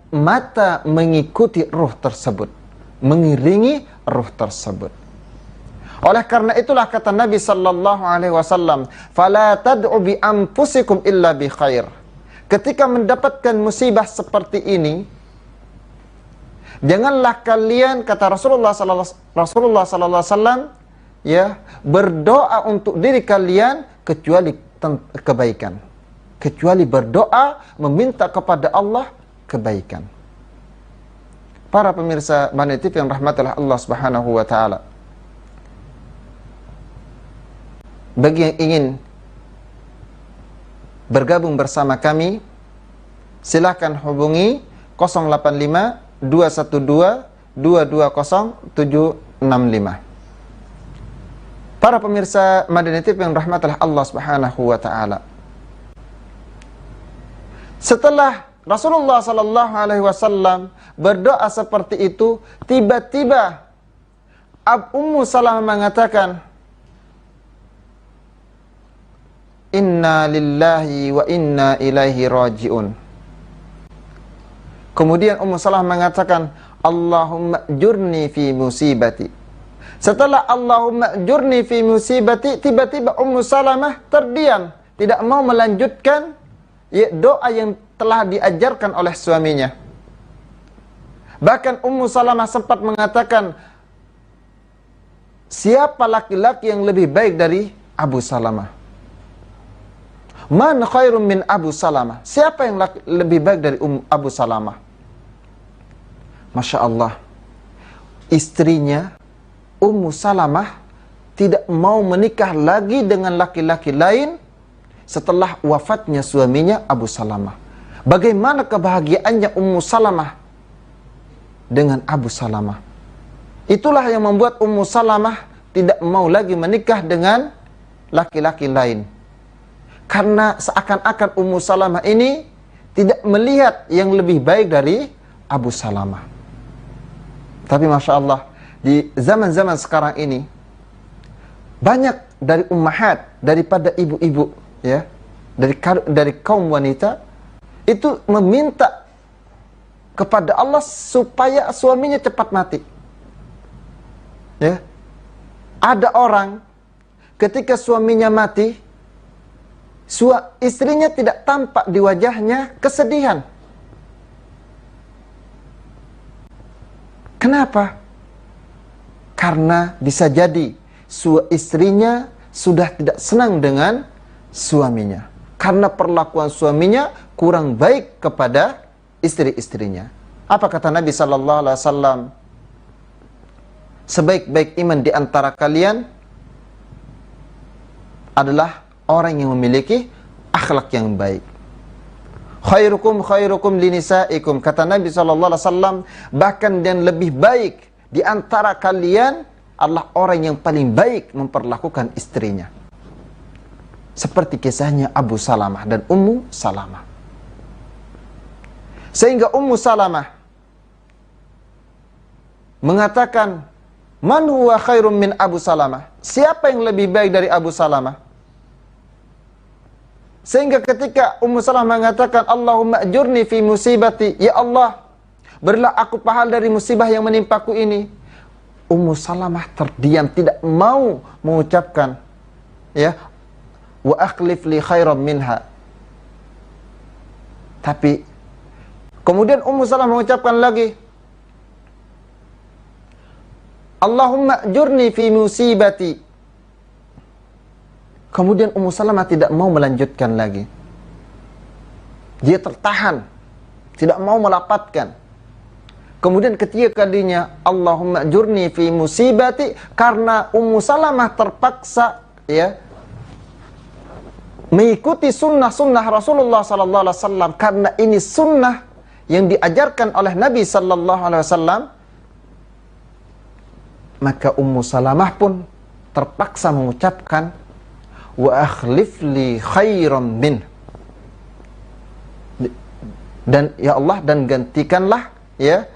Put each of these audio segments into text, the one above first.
mata mengikuti ruh tersebut, mengiringi ruh tersebut. Oleh karena itulah kata Nabi sallallahu alaihi wasallam, "Fala tad'u bi anfusikum illa bi khair." Ketika mendapatkan musibah seperti ini, janganlah kalian, kata Rasulullah sallallahu alaihi wasallam, ya, berdoa untuk diri kalian kecuali kebaikan. Kecuali berdoa meminta kepada Allah kebaikan. Para pemirsa Bani TV yang rahmatilah Allah Subhanahu wa taala. Bagi yang ingin bergabung bersama kami, silakan hubungi 085 212 220 765. Para pemirsa Madani TV yang rahmatullah Allah Subhanahu wa taala. Setelah Rasulullah sallallahu alaihi wasallam berdoa seperti itu, tiba-tiba Ummu Salamah mengatakan, "Inna lillahi wa inna ilaihi raji'un." Kemudian Ummu Salamah mengatakan, "Allahumma jurni fi musibati." Setelah Allahumma jurni fi musibati, tiba-tiba Ummu Salamah terdiam, tidak mau melanjutkan doa yang telah diajarkan oleh suaminya. Bahkan Ummu Salamah sempat mengatakan, siapa laki-laki yang lebih baik dari Abu Salamah? Man khairum min Abu Salamah? Siapa yang lebih baik dari Abu Salamah? Masya Allah, istrinya Ummu Salamah tidak mau menikah lagi dengan laki-laki lain setelah wafatnya suaminya Abu Salamah. Bagaimana kebahagiaannya Ummu Salamah dengan Abu Salamah. Itulah yang membuat Ummu Salamah tidak mau lagi menikah dengan laki-laki lain. Karena seakan-akan Ummu Salamah ini tidak melihat yang lebih baik dari Abu Salamah. Tapi Masya Allah, di zaman-zaman sekarang ini, banyak dari ummahat, daripada ibu-ibu, ya, dari kaum wanita, itu meminta kepada Allah supaya suaminya cepat mati. Ya. Ada orang ketika suaminya mati, istrinya tidak tampak di wajahnya kesedihan. Kenapa? Karena bisa jadi istrinya sudah tidak senang dengan suaminya. Karena perlakuan suaminya kurang baik kepada istri-istrinya. Apa kata Nabi sallallahu alaihi wasallam? Sebaik-baik iman di antara kalian adalah orang yang memiliki akhlak yang baik. Khairukum khairukum linisaikum, kata Nabi sallallahu alaihi wasallam, bahkan dan lebih baik di antara kalian adalah orang yang paling baik memperlakukan istrinya. Seperti kisahnya Abu Salamah dan Ummu Salamah. Sehingga Ummu Salamah mengatakan, "Man huwa khairum min Abu Salamah?" Siapa yang lebih baik dari Abu Salamah? Sehingga ketika Ummu Salamah mengatakan, "Allahumma ajurni fi musibati," ya Allah, berilah aku pahala dari musibah yang menimpaku ini. Ummu Salamah terdiam, tidak mau mengucapkan, ya, "Wa akhlif li khairan minha." Tapi kemudian Ummu Salamah mengucapkan lagi, "Allahumma ajurni fi musibati." Kemudian Ummu Salamah tidak mau melanjutkan lagi. Dia tertahan, tidak mau melapatkan. Kemudian ketika kalinya Allahumma jurni fi musibati, karena Ummu Salamah terpaksa, ya, mengikuti sunnah-sunnah Rasulullah sallallahu alaihi wasallam, karena ini sunnah yang diajarkan oleh Nabi sallallahu alaihi wasallam, maka Ummu Salamah pun terpaksa mengucapkan, "Wa akhlif li khairan min." Dan ya Allah, dan gantikanlah, ya,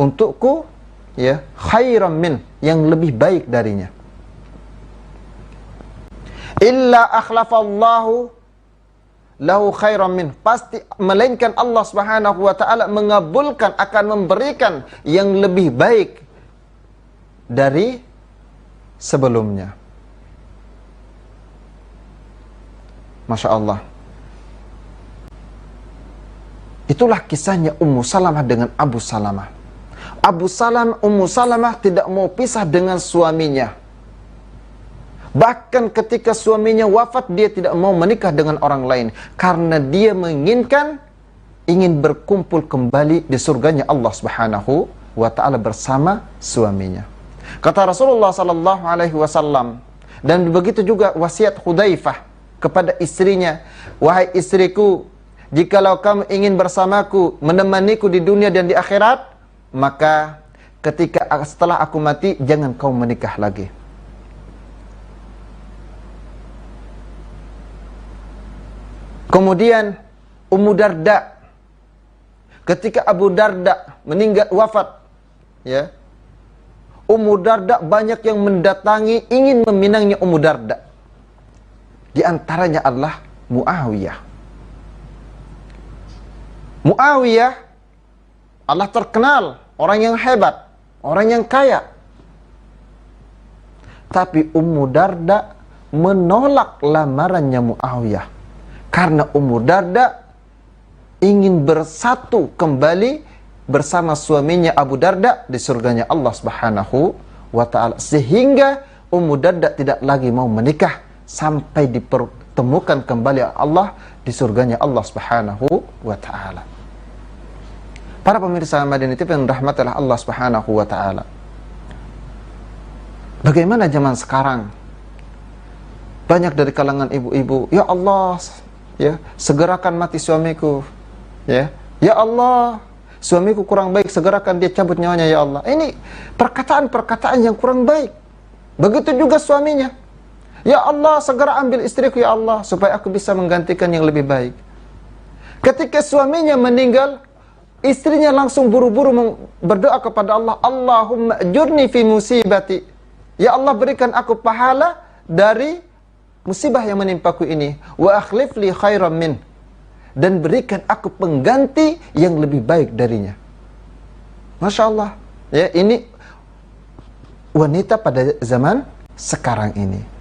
untukku, ya, khairan min, yang lebih baik darinya. Illa akhlafallahu lahu khairan min. Pasti melainkan Allah Subhanahu wa taala mengabulkan, akan memberikan yang lebih baik dari sebelumnya. Masya Allah. Itulah kisahnya Ummu Salamah dengan Abu Salamah. Ummu Salamah tidak mau pisah dengan suaminya. Bahkan ketika suaminya wafat, dia tidak mau menikah dengan orang lain. Karena dia ingin berkumpul kembali di surganya Allah Subhanahu wa ta'ala bersama suaminya. Kata Rasulullah sallallahu alaihi wasallam, dan begitu juga wasiat Hudzaifah kepada istrinya, wahai istriku, jikalau kamu ingin bersamaku, menemaniku di dunia dan di akhirat, maka setelah aku mati, jangan kau menikah lagi. Kemudian Ummu Darda, ketika Abu Darda meninggal wafat, ya, Ummu Darda banyak yang mendatangi ingin meminangnya Ummu Darda. Di antaranya adalah Muawiyah. Muawiyah adalah terkenal orang yang hebat, orang yang kaya. Tapi Ummu Darda menolak lamarannya Muawiyah. Karena Ummu Darda ingin bersatu kembali bersama suaminya Abu Darda di surganya Allah Subhanahu wa ta'ala. Sehingga Ummu Darda tidak lagi mau menikah sampai dipertemukan kembali Allah di surganya Allah Subhanahu wa ta'ala. Para pemirsa Madinah TV yang dirahmati oleh Allah Subhanahu wa ta'ala. Bagaimana zaman sekarang? Banyak dari kalangan ibu-ibu, ya Allah, ya, segerakan mati suamiku. Ya Allah, suamiku kurang baik, segerakan dia cabut nyawanya ya Allah. Ini perkataan-perkataan yang kurang baik. Begitu juga suaminya. Ya Allah, segera ambil istriku ya Allah, supaya aku bisa menggantikan yang lebih baik. Ketika suaminya meninggal, istrinya langsung buru-buru berdoa kepada Allah, Allahumma ajurni fi musibati. Ya Allah, berikan aku pahala dari musibah yang menimpaku ini, wa akhlif li khairan min, dan berikan aku pengganti yang lebih baik darinya. Masya Allah, ya, ini wanita pada zaman sekarang ini.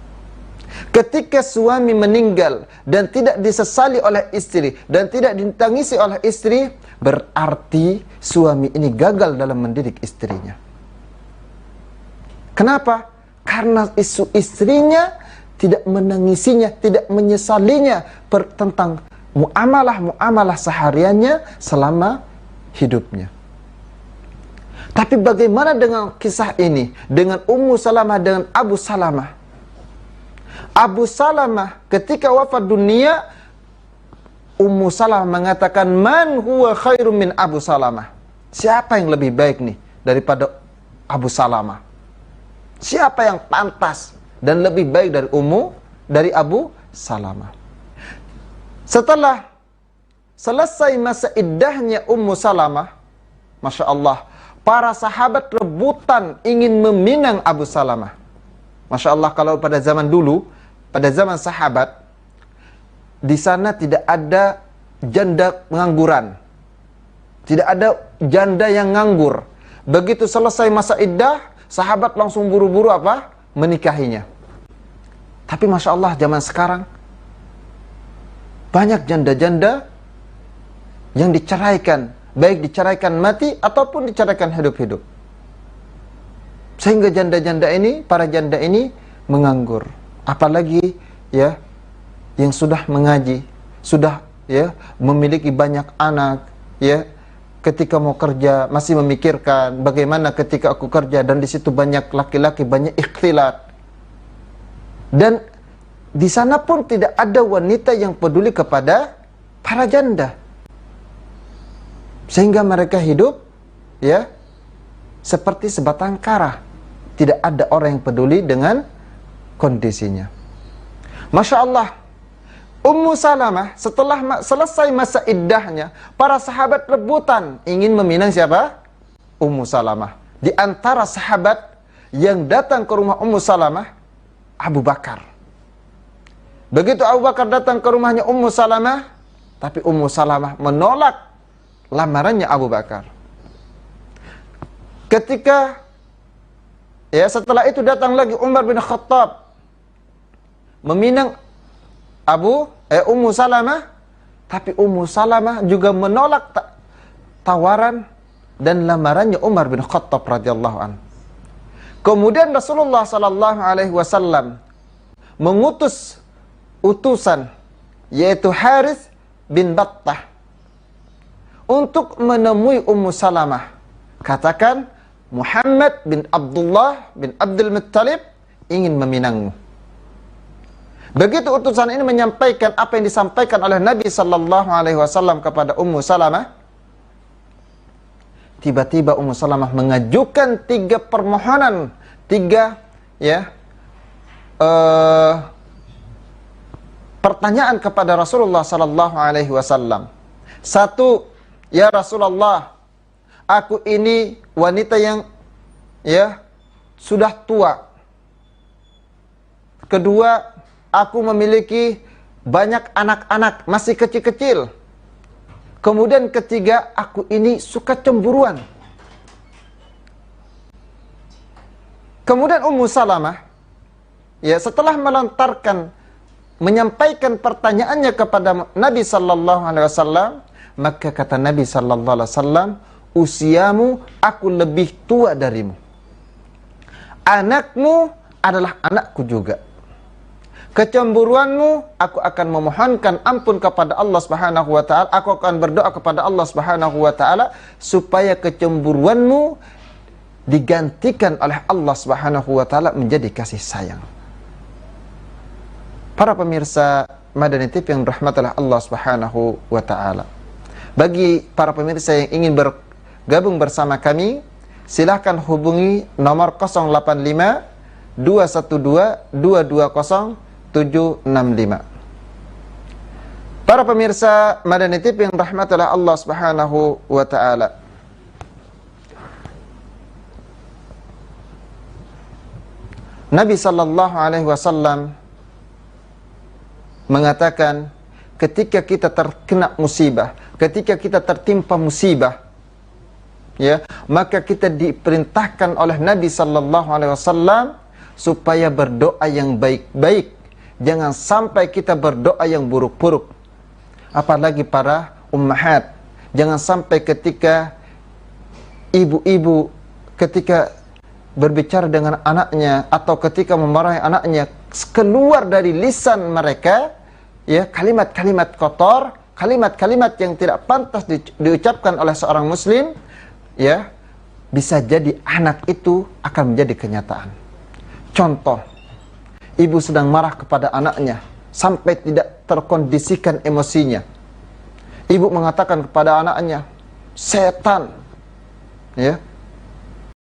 Ketika suami meninggal dan tidak disesali oleh istri dan tidak ditangisi oleh istri, berarti suami ini gagal dalam mendidik istrinya. Kenapa? Karena istrinya tidak menangisinya, tidak menyesalinya tentang muamalah sehariannya selama hidupnya. Tapi bagaimana dengan kisah ini dengan Ummu Salamah dengan Abu Salamah? Abu Salamah ketika wafat dunia, Ummu Salamah mengatakan, man huwa khairum min Abu Salamah. Siapa yang lebih baik nih daripada Abu Salamah? Siapa yang pantas dan lebih baik dari Abu Salamah? Setelah selesai masa iddahnya Ummu Salamah, Masya Allah, para sahabat rebutan ingin meminang Abu Salamah. Masya Allah, kalau pada zaman dulu, pada zaman sahabat, di sana tidak ada janda pengangguran, tidak ada janda yang nganggur. Begitu selesai masa iddah, sahabat langsung buru-buru apa? Menikahinya. Tapi Masya Allah, zaman sekarang banyak janda-janda yang diceraikan, baik diceraikan mati ataupun diceraikan hidup-hidup. Sehingga janda-janda ini, para janda ini menganggur. Apalagi ya yang sudah mengaji, sudah ya memiliki banyak anak, ya, ketika mau kerja masih memikirkan bagaimana ketika aku kerja, dan di situ banyak laki-laki, banyak ikhtilat. Dan di sana pun tidak ada wanita yang peduli kepada para janda. Sehingga mereka hidup ya seperti sebatang kara. Tidak ada orang yang peduli dengan kondisinya. Masya Allah, Ummu Salamah setelah selesai masa iddahnya, para sahabat rebutan ingin meminang siapa? Ummu Salamah. Di antara sahabat yang datang ke rumah Ummu Salamah, Abu Bakar. Begitu Abu Bakar datang ke rumahnya Ummu Salamah, tapi Ummu Salamah menolak lamarannya Abu Bakar. Ketika setelah itu datang lagi Umar bin Khattab meminang Ummu Salamah, tapi Ummu Salamah juga menolak tawaran dan lamarannya Umar bin Khattab radhiyallahu anhu. Kemudian Rasulullah sallallahu alaihi wasallam mengutus utusan, yaitu Harith bin Battah, untuk menemui Ummu Salamah. Katakan, Muhammad bin Abdullah bin Abdul Muttalib ingin meminangmu. Begitu utusan ini menyampaikan apa yang disampaikan oleh Nabi sallallahu alaihi wasallam kepada Ummu Salamah, tiba-tiba Ummu Salamah mengajukan 3 permohonan, 3 pertanyaan kepada Rasulullah sallallahu alaihi wasallam. 1, ya Rasulullah, aku ini wanita yang sudah tua. Kedua, aku memiliki banyak anak-anak masih kecil-kecil. Kemudian ketiga, aku ini suka cemburuan. Kemudian Ummu Salamah setelah menyampaikan pertanyaannya kepada Nabi sallallahu alaihi wasallam, maka kata Nabi sallallahu alaihi wasallam, usiamu, aku lebih tua darimu. Anakmu adalah anakku juga. Kecemburuanmu, aku akan memohonkan ampun kepada Allah Subhanahu wa taala. Aku akan berdoa kepada Allah Subhanahu wa taala supaya kecemburuanmu digantikan oleh Allah Subhanahu wa taala menjadi kasih sayang. Para pemirsa Madani TV yang dirahmati oleh Allah Subhanahu wa taala. Bagi para pemirsa yang ingin bergabung bersama kami, silahkan hubungi nomor 085 212 220 765. Para pemirsa Madani TV yang dirahmati oleh Allah Subhanahu wa taala. Nabi sallallahu alaihi wasallam mengatakan, ketika kita terkena musibah, ketika kita tertimpa musibah, maka kita diperintahkan oleh Nabi sallallahu alaihi wasallam supaya berdoa yang baik-baik. Jangan sampai kita berdoa yang buruk-buruk. Apalagi para ummahat, jangan sampai ketika ibu-ibu ketika berbicara dengan anaknya atau ketika memarahi anaknya, keluar dari lisan mereka kalimat-kalimat kotor, kalimat-kalimat yang tidak pantas diucapkan oleh seorang muslim, bisa jadi anak itu akan menjadi kenyataan. Contoh, ibu sedang marah kepada anaknya sampai tidak terkondisikan emosinya. Ibu mengatakan kepada anaknya, setan,